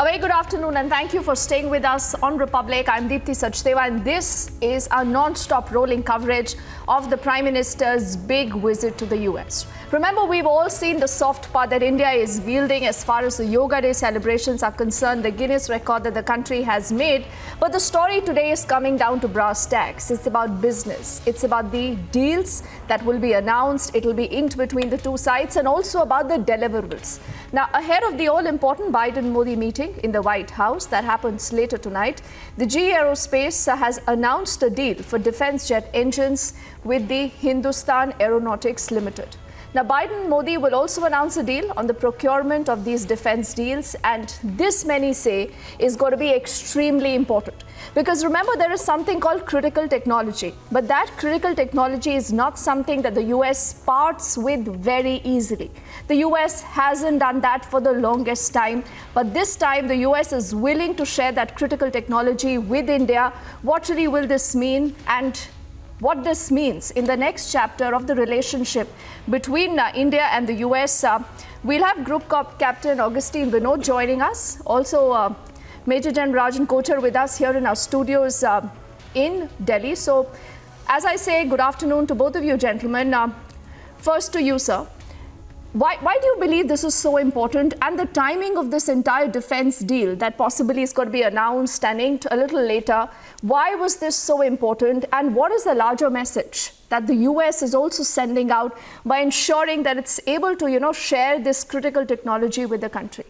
A very good afternoon and thank you for staying with us on Republic. I'm Deepthi Sachdeva and this is our non-stop rolling coverage of the Prime Minister's big visit to the US. Remember, we've all seen the soft power that India is wielding as far as the Yoga Day celebrations are concerned, the Guinness record that the country has made. But the story today is coming down to brass tacks. It's about business. It's about the deals that will be announced. It will be inked between the two sides and also about the deliverables. Now, ahead of the all-important Biden-Modi meeting in the White House that happens later tonight, the GE Aerospace has announced a deal for defense jet engines with the Hindustan Aeronautics Limited. Now, Biden-Modi will also announce a deal on the procurement of these defense deals, and this, many say, is going to be extremely important. Because remember, there is something called critical technology, but that critical technology is not something that the US parts with very easily. The US hasn't done that for the longest time, but this time the US is willing to share that critical technology with India. What really will this mean, and what this means in the next chapter of the relationship between India and the US? We'll have Group Captain Augustine Vinod joining us. Also, Major General Rajan Kochar with us here in our studios in Delhi. So, as I say, good afternoon to both of you gentlemen. First to you, sir. Why do you believe this is so important, and the timing of this entire defense deal that possibly is going to be announced and inked a little later? Why was this so important, and what is the larger message that the US is also sending out by ensuring that it's able to, share this critical technology with the country?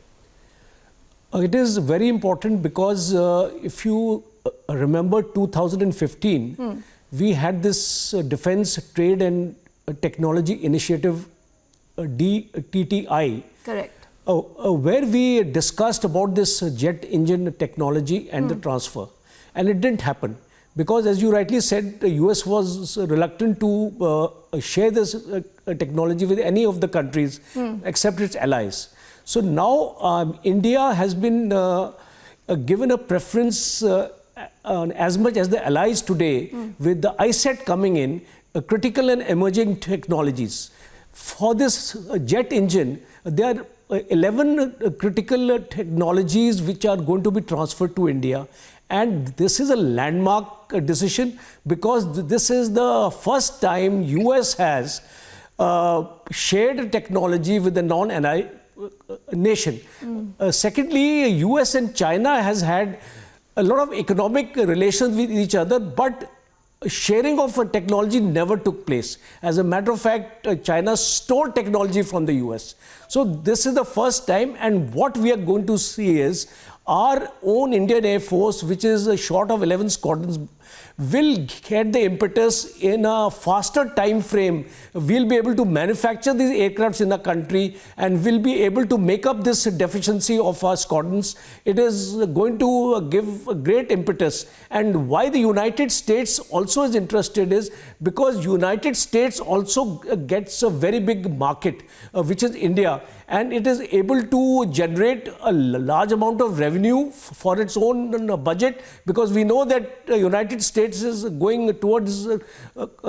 It is very important because if you remember 2015, we had this Defense Trade and Technology Initiative, DTTI. Correct. Where we discussed about this jet engine technology and the transfer. And it didn't happen because, as you rightly said, the US was reluctant to share this technology with any of the countries except its allies. So now India has been given a preference as much as the allies today with the ISET coming in, critical and emerging technologies. For this jet engine, there are 11 critical technologies which are going to be transferred to India. And this is a landmark decision because this is the first time US has shared technology with a non-ally nation. Secondly, US and China has had a lot of economic relations with each other, but sharing of technology never took place. As a matter of fact, China stole technology from the US. So this is the first time, and what we are going to see is our own Indian Air Force, which is short of 11 squadrons, will get the impetus in a faster time frame. We'll be able to manufacture these aircrafts in the country and will be able to make up this deficiency of our squadrons. It is going to give a great impetus. And why the United States also is interested is because United States also gets a very big market, which is India. And it is able to generate a large amount of revenue for its own budget, because we know that the United States is going towards a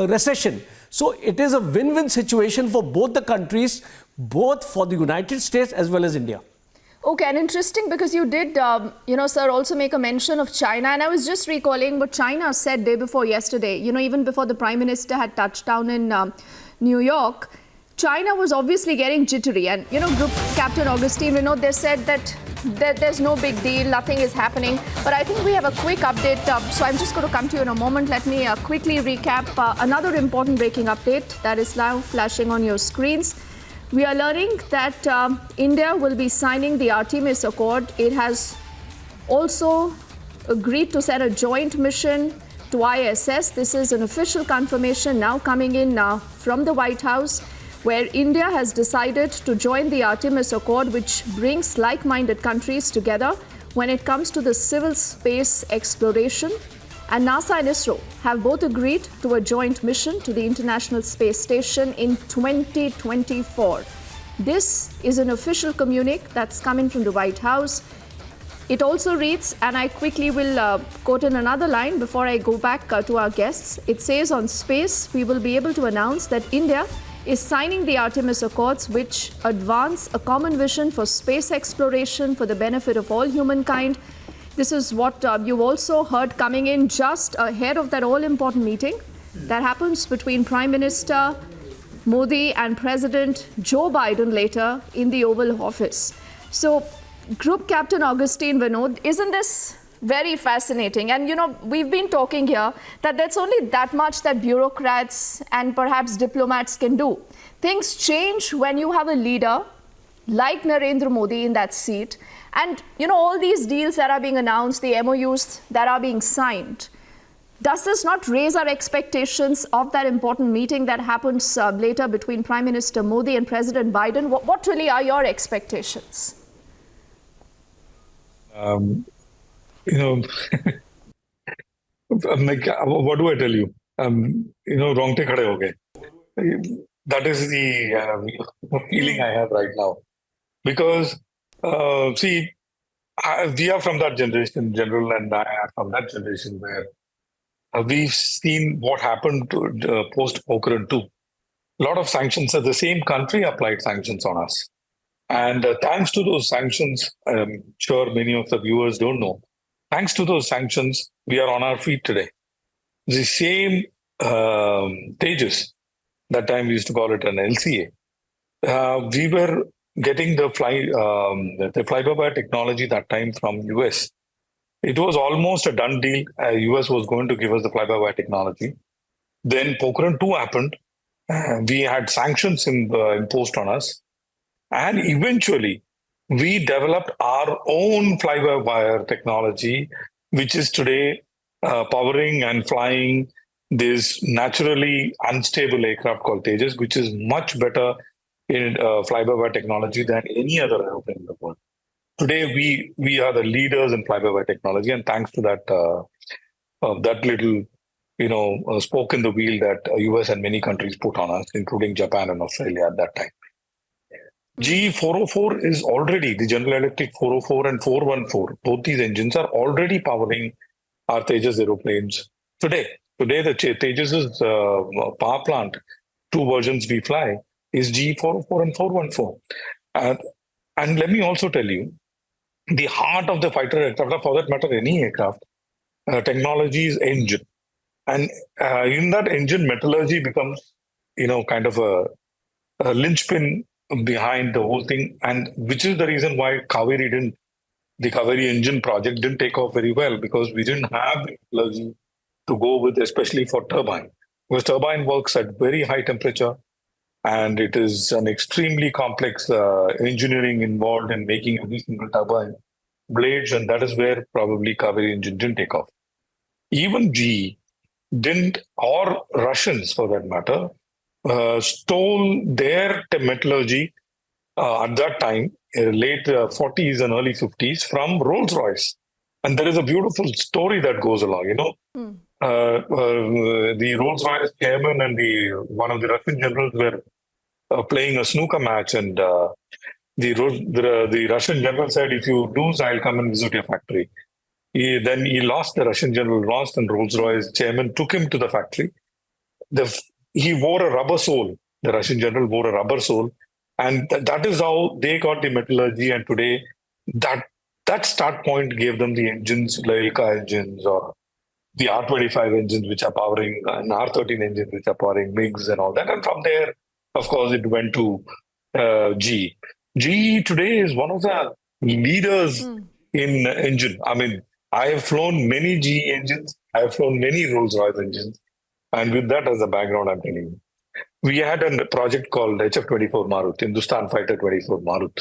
recession. So it is a win-win situation for both the countries, both for the United States as well as India. Okay, and interesting because you did, sir, also make a mention of China. And I was just recalling what China said day before yesterday, even before the Prime Minister had touched down in New York. China was obviously getting jittery, and Group Captain Augustine Vinod, they said that there's no big deal, nothing is happening. But I think we have a quick update, so I'm just going to come to you in a moment. Let me quickly recap another important breaking update that is now flashing on your screens. We are learning that India will be signing the Artemis Accord. It has also agreed to send a joint mission to ISS. This is an official confirmation now coming in from the White House, where India has decided to join the Artemis Accord, which brings like-minded countries together when it comes to the civil space exploration. And NASA and ISRO have both agreed to a joint mission to the International Space Station in 2024. This is an official communique that's coming from the White House. It also reads, and I quickly will quote in another line before I go back to our guests. It says, on space, we will be able to announce that India is signing the Artemis Accords, which advance a common vision for space exploration for the benefit of all humankind. This is what you've also heard coming in just ahead of that all-important meeting that happens between Prime Minister Modi and President Joe Biden later in the Oval Office. So, Group Captain Augustine Vinod, isn't this very fascinating? And you know, we've been talking here that there's only that much that bureaucrats and perhaps diplomats can do. Things change when you have a leader like Narendra Modi in that seat. And you know, all these deals that are being announced, the MOUs that are being signed, does this not raise our expectations of that important meeting that happens later between Prime Minister Modi and President Biden? What really are your expectations? You know, like, what do I tell you? You know, wrongte khade ho gaye. That is the feeling I have right now. Because, see, we are from that generation in general, and I am from that generation where we've seen what happened to, post-Pokhran 2. A lot of sanctions, the same country applied sanctions on us. And thanks to those sanctions, I'm sure many of the viewers don't know, thanks to those sanctions, we are on our feet today. The same Tejas, that time we used to call it an LCA, we were getting the fly-by-wire technology that time from US. It was almost a done deal. US was going to give us the fly-by-wire technology. Then Pokhran 2 happened. We had sanctions imposed on us. And eventually, we developed our own fly-by-wire technology, which is today powering and flying this naturally unstable aircraft called Tejas, which is much better in fly-by-wire technology than any other airplane in the world. Today, we are the leaders in fly-by-wire technology, and thanks to that that little, spoke in the wheel that US and many countries put on us, including Japan and Australia at that time. GE404 is already, the General Electric 404 and 414, both these engines are already powering our Tejas aeroplanes today. Today, the Tejas' power plant, two versions we fly, is GE404 and 414. And let me also tell you, the heart of the fighter aircraft, for that matter, any aircraft, technology is engine. And in that engine, metallurgy becomes, kind of a linchpin behind the whole thing, and which is the reason why the Kaveri engine project didn't take off very well, because we didn't have the metallurgy to go with, especially for turbine. Because turbine works at very high temperature, and it is an extremely complex engineering involved in making every single turbine blades, and that is where probably Kaveri engine didn't take off. Even GE didn't, or Russians for that matter, stole their metallurgy at that time, late 40s and early 50s, from Rolls-Royce. And there is a beautiful story that goes along, the Rolls-Royce chairman and one of the Russian generals were playing a snooker match, and the Russian general said, "If you lose, I'll come and visit your factory." Then he lost, the Russian general lost, and Rolls-Royce chairman took him to the factory. He wore a rubber sole. The Russian general wore a rubber sole. And that is how they got the metallurgy. And today, that start point gave them the engines, like Ilka engines, or the R25 engines, which are powering, and R13 engines, which are powering MiGs and all that. And from there, of course, it went to GE. GE today is one of the leaders in engine. I mean, I have flown many GE engines. I have flown many Rolls-Royce engines. And with that as a background, I'm telling you, we had a project called HF-24 Marut, Hindustan Fighter 24 Marut.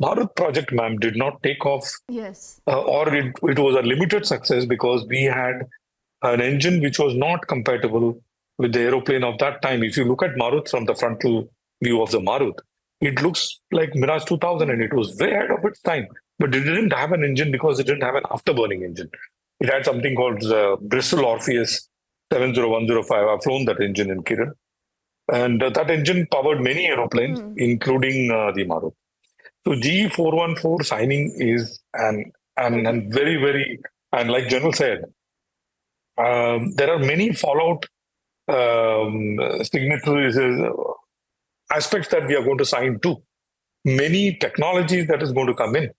Marut project, ma'am, did not take off. Yes. Or it was a limited success because we had an engine which was not compatible with the aeroplane of that time. If you look at Marut from the frontal view of the Marut, it looks like Mirage 2000, and it was way ahead of its time. But it didn't have an engine because it didn't have an afterburning engine. It had something called Bristol Orpheus 70105. I've flown that engine in Kiran. And that engine powered many aeroplanes, including the Marut. So GE414 signing is and very, very, and like General said, there are many fallout signatories aspects that we are going to sign to. Many technologies that is going to come in.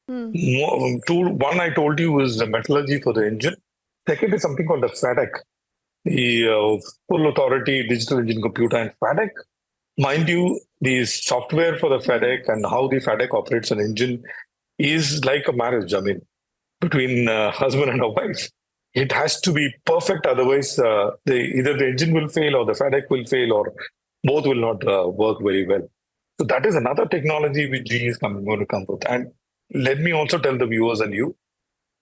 One I told you is the metallurgy for the engine. Second is something called the FADEC, the Full Authority Digital Engine Computer. And FADEC, mind you, the software for the FADEC and how the FADEC operates an engine is like a marriage. I mean, between husband and a wife. It has to be perfect. Otherwise, either the engine will fail or the FADEC will fail or both will not work very well. So that is another technology which GE is going to come with. And let me also tell the viewers and you,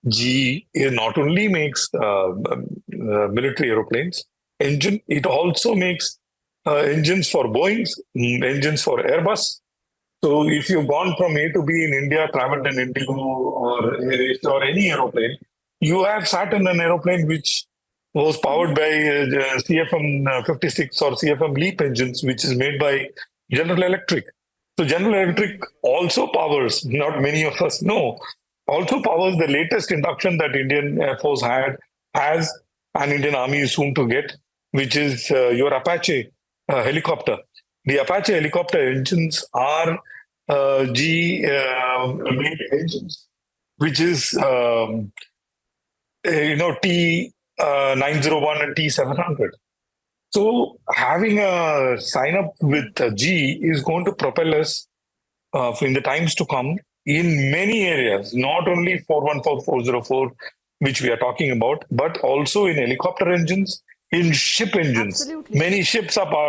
GE not only makes military aeroplanes engine, it also makes engines for Boeing, engines for Airbus. So if you've gone from A to B in India, traveled in Indigo or any aeroplane, you have sat in an aeroplane which was powered by CFM 56 or CFM LEAP engines, which is made by General Electric. So General Electric also powers, not many of us know, also powers the latest induction that Indian Air Force has, and Indian Army is soon to get, which is your Apache helicopter. The Apache helicopter engines are GE-made engines, which is T901 and T700. So having a sign up with GE is going to propel us in the times to come in many areas, not only 414, 404, which we are talking about, but also in helicopter engines, in ship engines. Absolutely. Many ships are powered